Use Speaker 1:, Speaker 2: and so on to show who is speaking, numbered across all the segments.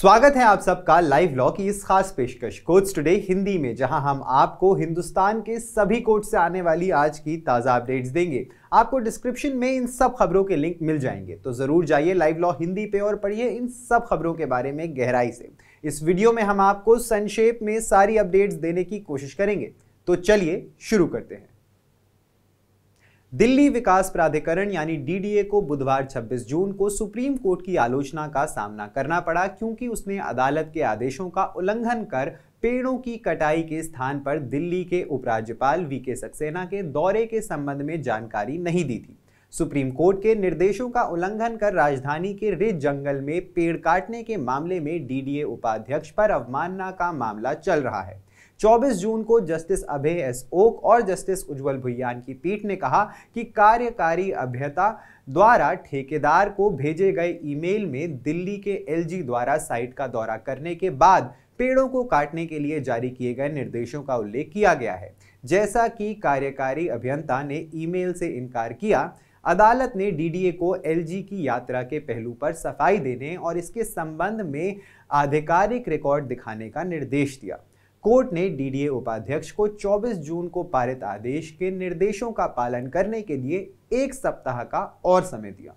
Speaker 1: स्वागत है आप सबका लाइव लॉ की इस खास पेशकश कोर्ट्स टुडे हिंदी में, जहां हम आपको हिंदुस्तान के सभी कोर्ट से आने वाली आज की ताज़ा अपडेट्स देंगे। आपको डिस्क्रिप्शन में इन सब खबरों के लिंक मिल जाएंगे, तो जरूर जाइए लाइव लॉ हिंदी पे और पढ़िए इन सब खबरों के बारे में गहराई से। इस वीडियो में हम आपको संक्षेप में सारी अपडेट्स देने की कोशिश करेंगे, तो चलिए शुरू करते हैं। दिल्ली विकास प्राधिकरण यानी डीडीए को बुधवार 26 जून को सुप्रीम कोर्ट की आलोचना का सामना करना पड़ा, क्योंकि उसने अदालत के आदेशों का उल्लंघन कर पेड़ों की कटाई के स्थान पर दिल्ली के उपराज्यपाल वीके सक्सेना के दौरे के संबंध में जानकारी नहीं दी थी। सुप्रीम कोर्ट के निर्देशों का उल्लंघन कर राजधानी के रिज जंगल में पेड़ काटने के मामले में डीडीए उपाध्यक्ष पर अवमानना का मामला चल रहा है। 24 जून को जस्टिस अभय एस ओक और जस्टिस उज्जवल भुइयान की पीठ ने कहा कि कार्यकारी अभियंता द्वारा ठेकेदार को भेजे गए ईमेल में दिल्ली के एलजी द्वारा साइट का दौरा करने के बाद पेड़ों को काटने के लिए जारी किए गए निर्देशों का उल्लेख किया गया है। जैसा कि कार्यकारी अभियंता ने ईमेल से इनकार किया, अदालत ने डीडीए को एलजी की यात्रा के पहलू पर सफाई देने और इसके संबंध में आधिकारिक रिकॉर्ड दिखाने का निर्देश दिया। कोर्ट ने डीडीए उपाध्यक्ष को 24 जून को पारित आदेश के निर्देशों का पालन करने के लिए 1 सप्ताह का और समय दिया।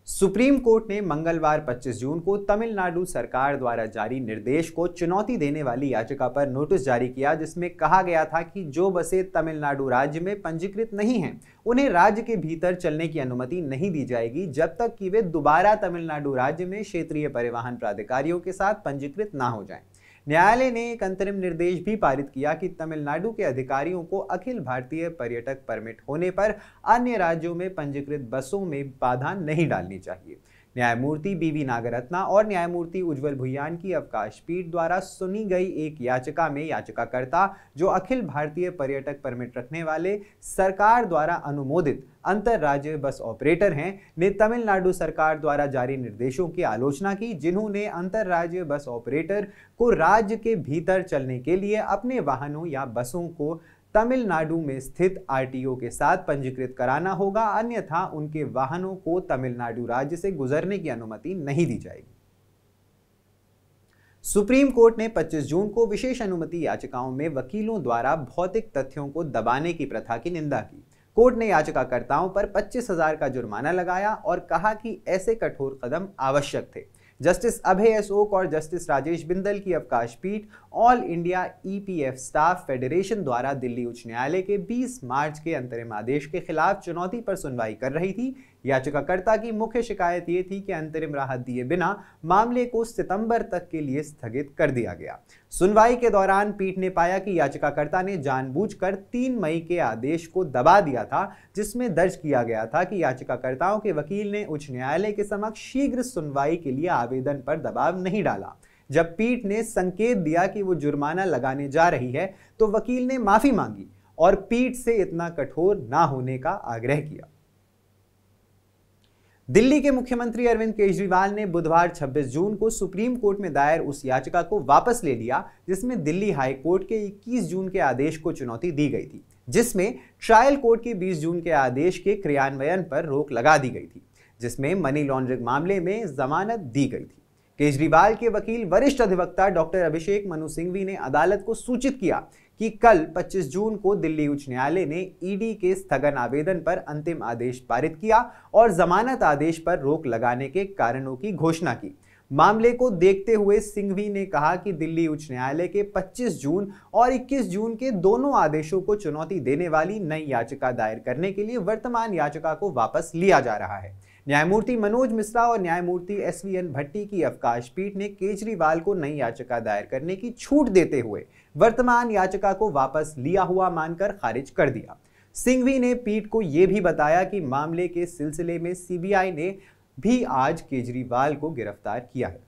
Speaker 1: सुप्रीम कोर्ट ने मंगलवार 25 जून को तमिलनाडु सरकार द्वारा जारी निर्देश को चुनौती देने वाली याचिका पर नोटिस जारी किया, जिसमें कहा गया था कि जो बसें तमिलनाडु राज्य में पंजीकृत नहीं हैं, उन्हें राज्य के भीतर चलने की अनुमति नहीं दी जाएगी जब तक कि वे दोबारा तमिलनाडु राज्य में क्षेत्रीय परिवहन प्राधिकारियों के साथ पंजीकृत ना हो जाएं। न्यायालय ने एक अंतरिम निर्देश भी पारित किया कि तमिलनाडु के अधिकारियों को अखिल भारतीय पर्यटक परमिट होने पर अन्य राज्यों में पंजीकृत बसों में बाधा नहीं डालनी चाहिए। न्यायमूर्ति बीवी नागरत्ना और न्यायमूर्ति उज्जवल भुइयान की अवकाश पीठ द्वारा सुनी गई एक याचिका में याचिकाकर्ता, जो अखिल भारतीय पर्यटक परमिट रखने वाले सरकार द्वारा अनुमोदित अंतरराज्य बस ऑपरेटर हैं, ने तमिलनाडु सरकार द्वारा जारी निर्देशों की आलोचना की, जिन्होंने अंतरराज्य बस ऑपरेटर को राज्य के भीतर चलने के लिए अपने वाहनों या बसों को तमिलनाडु में स्थित आरटीओ के साथ पंजीकृत कराना होगा, अन्यथा उनके वाहनों को तमिलनाडु राज्य से गुजरने की अनुमति नहीं दी जाएगी। सुप्रीम कोर्ट ने 25 जून को विशेष अनुमति याचिकाओं में वकीलों द्वारा भौतिक तथ्यों को दबाने की प्रथा की निंदा की। कोर्ट ने याचिकाकर्ताओं पर 25,000 का जुर्माना लगाया और कहा कि ऐसे कठोर कदम आवश्यक थे। जस्टिस अभय एस ओक और जस्टिस राजेश बिंदल की अवकाश पीठ all India EPF staff federation द्वारा दिल्ली उच्च न्यायालय के 20 मार्च के अंतरिम आदेश के खिलाफ चुनौती पर सुनवाई कर रही थी। याचिकाकर्ता की मुख्य शिकायत ये थी कि अंतरिम राहत दिए बिना मामले को सितंबर तक के लिए स्थगित कर दिया गया। सुनवाई के दौरान पीठ ने पाया कि याचिकाकर्ता ने जानबूझकर 3 मई के आदेश को दबा दिया था, जिसमें दर्ज किया गया था कि याचिकाकर्ताओं के वकील ने उच्च न्यायालय के समक्ष शीघ्र सुनवाई के लिए आवेदन पर दबाव नहीं डाला। जब पीठ ने संकेत दिया कि वो जुर्माना लगाने जा रही है, तो वकील ने माफी मांगी और पीठ से इतना कठोर ना होने का आग्रह किया। दिल्ली के मुख्यमंत्री अरविंद केजरीवाल ने बुधवार 26 जून को सुप्रीम कोर्ट में दायर उस याचिका को वापस ले लिया, जिसमें दिल्ली हाई कोर्ट के 21 जून के आदेश को चुनौती दी गई थी, जिसमें ट्रायल कोर्ट के 20 जून के आदेश के क्रियान्वयन पर रोक लगा दी गई थी, जिसमें मनी लॉन्ड्रिंग मामले में जमानत दी गई थी। केजरीवाल के वकील वरिष्ठ अधिवक्ता डॉक्टर अभिषेक मनु सिंघवी ने अदालत को सूचित किया कि कल 25 जून को दिल्ली उच्च न्यायालय ने ईडी के स्थगन आवेदन पर अंतिम आदेश पारित किया और जमानत आदेश पर रोक लगाने के कारणों की घोषणा की। मामले को देखते हुए सिंघवी ने कहा कि दिल्ली उच्च न्यायालय के 25 जून और 21 जून के दोनों आदेशों को चुनौती देने वाली नई याचिका दायर करने के लिए वर्तमान याचिका को वापस लिया जा रहा है। न्यायमूर्ति मनोज मिश्रा और न्यायमूर्ति एसवीएन भट्टी की अवकाश पीठ ने केजरीवाल को नई याचिका दायर करने की छूट देते हुए वर्तमान याचिका को वापस लिया हुआ मानकर खारिज कर दिया। सिंघवी ने पीठ को यह भी बताया कि मामले के सिलसिले में सीबीआई ने भी आज केजरीवाल को गिरफ्तार किया है।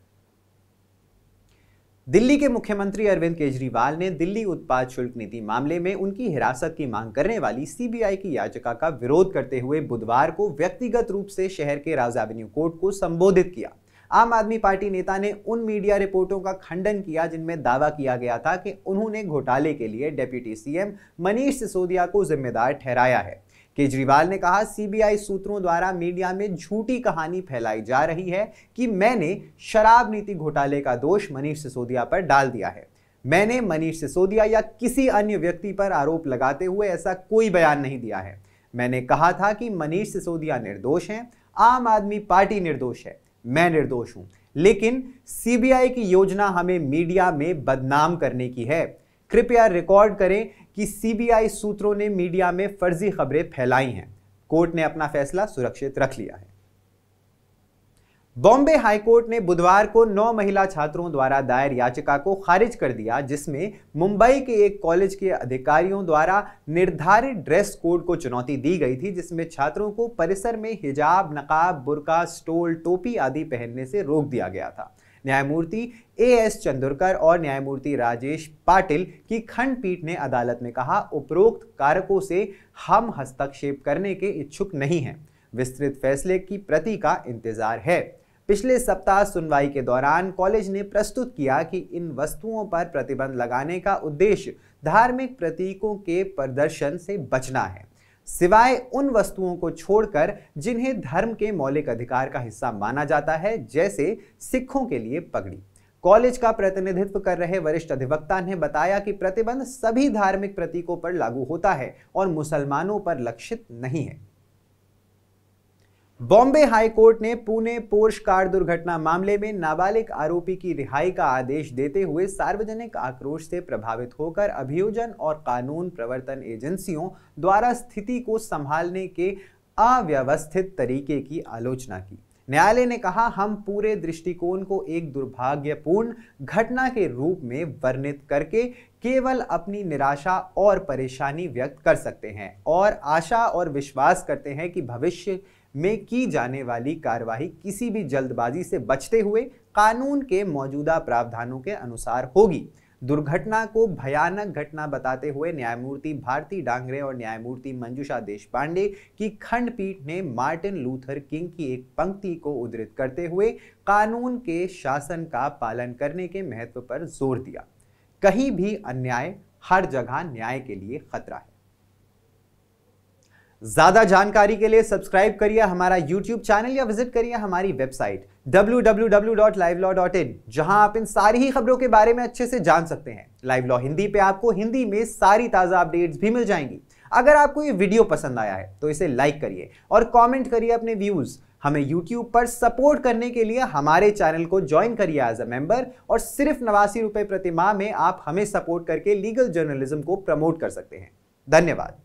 Speaker 1: दिल्ली के मुख्यमंत्री अरविंद केजरीवाल ने दिल्ली उत्पाद शुल्क नीति मामले में उनकी हिरासत की मांग करने वाली सीबीआई की याचिका का विरोध करते हुए बुधवार को व्यक्तिगत रूप से शहर के राज एवेन्यू कोर्ट को संबोधित किया। आम आदमी पार्टी नेता ने उन मीडिया रिपोर्टों का खंडन किया जिनमें दावा किया गया था कि उन्होंने घोटाले के लिए डिप्टी सीएम मनीष सिसोदिया को जिम्मेदार ठहराया है। केजरीवाल ने कहा, सीबीआई सूत्रों द्वारा मीडिया में झूठी कहानी फैलाई जा रही है कि मैंने शराब नीति घोटाले का दोष मनीष सिसोदिया पर डाल दिया है। मैंने मनीष सिसोदिया या किसी अन्य व्यक्ति पर आरोप लगाते हुए ऐसा कोई बयान नहीं दिया है। मैंने कहा था कि मनीष सिसोदिया निर्दोष हैं, आम आदमी पार्टी निर्दोष है, मैं निर्दोष हूं, लेकिन सीबीआई की योजना हमें मीडिया में बदनाम करने की है। कृपया रिकॉर्ड करें कि सीबीआई सूत्रों ने मीडिया में फर्जी खबरें फैलाई हैं। कोर्ट ने अपना फैसला सुरक्षित रख लिया है। बॉम्बे हाईकोर्ट ने बुधवार को 9 महिला छात्रों द्वारा दायर याचिका को खारिज कर दिया, जिसमें मुंबई के एक कॉलेज के अधिकारियों द्वारा निर्धारित ड्रेस कोड को चुनौती दी गई थी, जिसमें छात्रों को परिसर में हिजाब, नकाब, बुर्का, स्टोल, टोपी आदि पहनने से रोक दिया गया था। न्यायमूर्ति एएस चंदोरकर और न्यायमूर्ति राजेश पाटिल की खंडपीठ ने अदालत में कहा, उपरोक्त कारकों से हम हस्तक्षेप करने के इच्छुक नहीं हैं। विस्तृत फैसले की प्रति का इंतजार है। पिछले सप्ताह सुनवाई के दौरान कॉलेज ने प्रस्तुत किया कि इन वस्तुओं पर प्रतिबंध लगाने का उद्देश्य धार्मिक प्रतीकों के प्रदर्शन से बचना है, सिवाय उन वस्तुओं को छोड़कर जिन्हें धर्म के मौलिक अधिकार का हिस्सा माना जाता है, जैसे सिखों के लिए पगड़ी। कॉलेज का प्रतिनिधित्व कर रहे वरिष्ठ अधिवक्ता ने बताया कि प्रतिबंध सभी धार्मिक प्रतीकों पर लागू होता है और मुसलमानों पर लक्षित नहीं है। बॉम्बे हाईकोर्ट ने पुणे पोर्श कार दुर्घटना मामले में नाबालिग आरोपी की रिहाई का आदेश देते हुए सार्वजनिक आक्रोश से प्रभावित होकर अभियोजन और कानून प्रवर्तन एजेंसियों द्वारा स्थिति को संभालने के अव्यवस्थित तरीके की आलोचना की। न्यायालय ने कहा, हम पूरे दृष्टिकोण को एक दुर्भाग्यपूर्ण घटना के रूप में वर्णित करके केवल अपनी निराशा और परेशानी व्यक्त कर सकते हैं और आशा और विश्वास करते हैं कि भविष्य में की जाने वाली कार्रवाई किसी भी जल्दबाजी से बचते हुए कानून के मौजूदा प्रावधानों के अनुसार होगी। दुर्घटना को भयानक घटना बताते हुए न्यायमूर्ति भारती डांगरे और न्यायमूर्ति मंजुषा देशपांडे की खंडपीठ ने मार्टिन लूथर किंग की एक पंक्ति को उद्धृत करते हुए कानून के शासन का पालन करने के महत्व पर जोर दिया। कहीं भी अन्याय, हर जगह न्याय के लिए खतरा है। ज्यादा जानकारी के लिए सब्सक्राइब करिए हमारा YouTube चैनल या विजिट करिए हमारी वेबसाइट www.livelaw.in, जहां आप इन सारी ही खबरों के बारे में अच्छे से जान सकते हैं। लाइव लॉ हिंदी पे आपको हिंदी में सारी ताजा अपडेट्स भी मिल जाएंगी। अगर आपको ये वीडियो पसंद आया है तो इसे लाइक करिए और कमेंट करिए अपने व्यूज। हमें YouTube पर सपोर्ट करने के लिए हमारे चैनल को ज्वाइन करिए एज अ मेंबर, और सिर्फ 89 रुपए प्रति माह में आप हमें सपोर्ट करके लीगल जर्नलिज्म को प्रमोट कर सकते हैं। धन्यवाद।